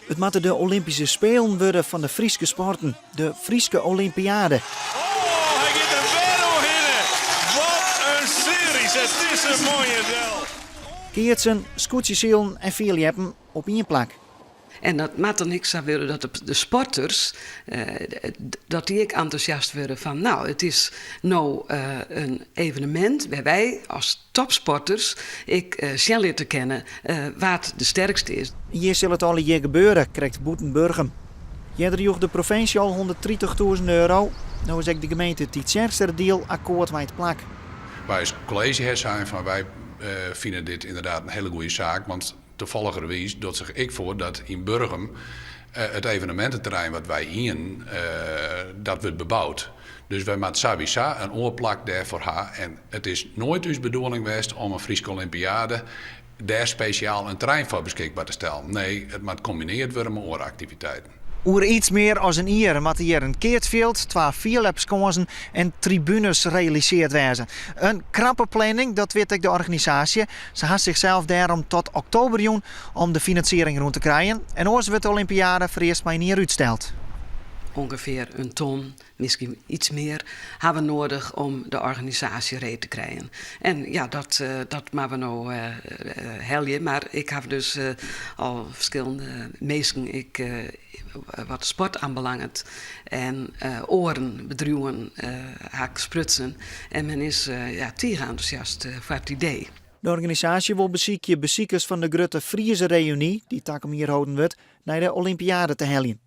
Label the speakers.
Speaker 1: Het moeten de Olympische Spelen worden van de Frieske sporten. De Frieske Olympiade.
Speaker 2: Oh, hij gaat er weer in. Wat een series. Het is een mooie del.
Speaker 1: Keertsen, scootjesielen en veeljeppen op één plak.
Speaker 3: En dat maakt er niks aan willen dat de sporters, dat die ook enthousiast worden van, nou, het is nou een evenement waar wij als topsporters snel leren te kennen wat de sterkste is.
Speaker 1: Hier zal het al een jaar gebeuren, krijgt Boetenburgum. Jeder joeg de provincie al €130.000. Nou is ook de gemeente het sterkste deel akkoord met het plak.
Speaker 4: Wij als college zijn van wij vinden dit inderdaad een hele goede zaak, want toevalligerwijs doet zich ik voor dat in Burgum het evenemententerrein wat wij hier dat wordt bebouwd. Dus wij maken sowieso een oorplak daar voor haar. En het is nooit uw bedoeling geweest om een Frieske Olympiade daar speciaal een terrein voor beschikbaar te stellen. Nee, het moet combineerd worden met ooractiviteiten.
Speaker 1: Oer iets meer als een jaar moet hier een keertveld, 2 vierlepskansen en tribunes realiseerd werden. Een krappe planning, dat weet ik de organisatie. Ze had zichzelf daarom tot oktober doen om de financiering rond te krijgen. En ooit wordt de Olympiade voor eerst maar een jaar uitgesteld.
Speaker 3: Ongeveer een ton, misschien iets meer, hebben we nodig om de organisatie reed te krijgen. En ja, dat maken we nou helje. Maar ik heb dus al verschillende mensen, wat sport aanbelangt en oren bedruwen, haak sprutsen. En men is tegen enthousiast voor het idee.
Speaker 1: De organisatie wil bezoekers van de grote Friese reunie, die takom hier houden wordt, naar de Olympiade te helpen.